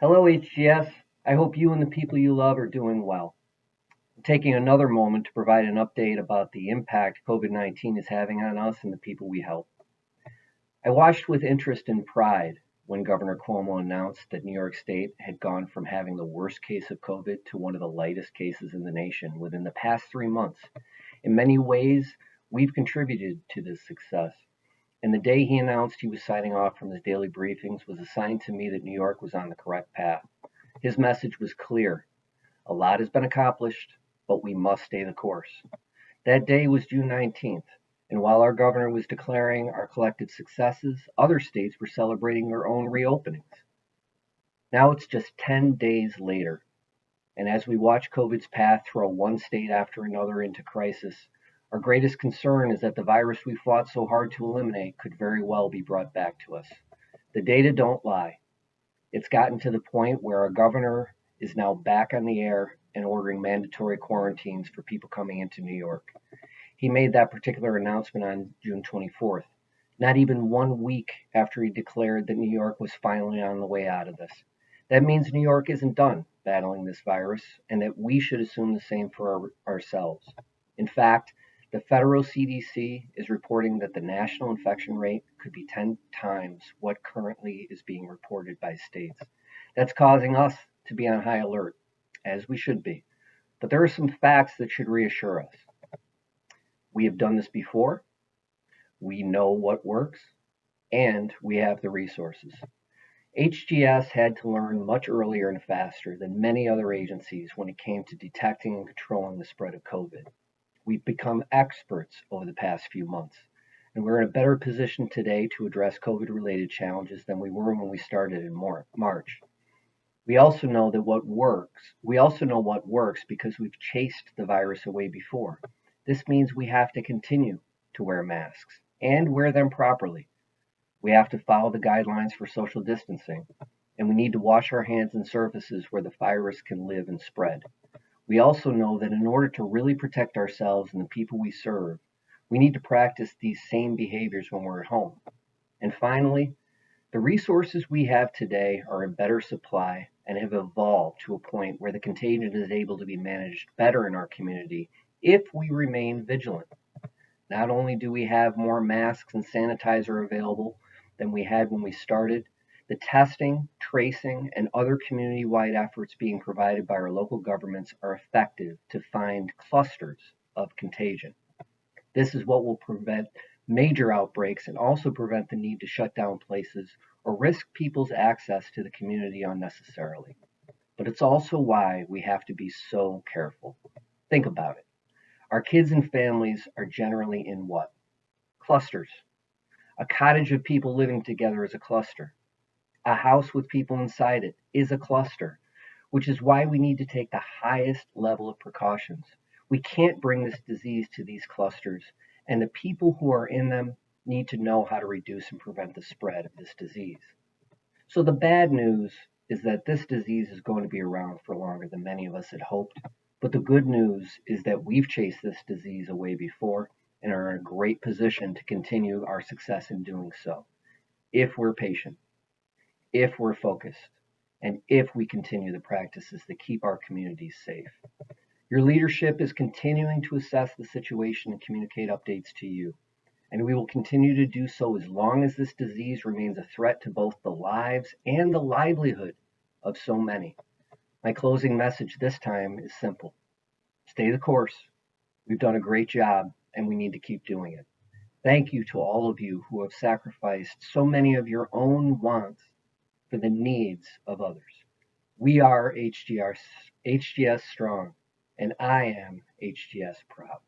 Hello, HGS. I hope you and the people you love are doing well. I'm taking another moment to provide an update about the impact COVID-19 is having on us and the people we help. I watched with interest and pride when Governor Cuomo announced that New York State had gone from having the worst case of COVID to one of the lightest cases in the nation within the past 3 months. In many ways, we've contributed to this success. And the day he announced he was signing off from his daily briefings was a sign to me that New York was on the correct path. His message was clear. A lot has been accomplished, but we must stay the course. That day was June 19th, and while our governor was declaring our collective successes, other states were celebrating their own reopenings. Now it's just 10 days later, and as we watch COVID's path throw one state after another into crisis, our greatest concern is that the virus we fought so hard to eliminate could very well be brought back to us. The data don't lie. It's gotten to the point where our governor is now back on the air and ordering mandatory quarantines for people coming into New York. He made that particular announcement on June 24th, not even 1 week after he declared that New York was finally on the way out of this. That means New York isn't done battling this virus and that we should assume the same for ourselves. In fact, the federal CDC is reporting that the national infection rate could be 10 times what currently is being reported by states. That's causing us to be on high alert, as we should be. But there are some facts that should reassure us. We have done this before, we know what works, and we have the resources. HGS had to learn much earlier and faster than many other agencies when it came to detecting and controlling the spread of COVID. We've become experts over the past few months, and we're in a better position today to address COVID-related challenges than we were when we started in March. We also know what works because we've chased the virus away before. This means we have to continue to wear masks and wear them properly. We have to follow the guidelines for social distancing, and we need to wash our hands in surfaces where the virus can live and spread. We also know that in order to really protect ourselves and the people we serve, we need to practice these same behaviors when we're at home. And finally, the resources we have today are in better supply and have evolved to a point where the contagion is able to be managed better in our community if we remain vigilant. Not only do we have more masks and sanitizer available than we had when we started, the testing, tracing, and other community-wide efforts being provided by our local governments are effective to find clusters of contagion. This is what will prevent major outbreaks and also prevent the need to shut down places or risk people's access to the community unnecessarily. But it's also why we have to be so careful. Think about it. Our kids and families are generally in what? Clusters. A cottage of people living together is a cluster. A house with people inside it is a cluster, which is why we need to take the highest level of precautions. We can't bring this disease to these clusters, and the people who are in them need to know how to reduce and prevent the spread of this disease. So the bad news is that this disease is going to be around for longer than many of us had hoped. But the good news is that we've chased this disease away before and are in a great position to continue our success in doing so, if we're patient, if we're focused, and if we continue the practices that keep our communities safe. Your leadership is continuing to assess the situation and communicate updates to you, and we will continue to do so as long as this disease remains a threat to both the lives and the livelihood of so many. My closing message this time is simple. Stay the course. We've done a great job, and we need to keep doing it. Thank you to all of you who have sacrificed so many of your own wants for the needs of others. We are HGS Strong, and I am HGS Proud.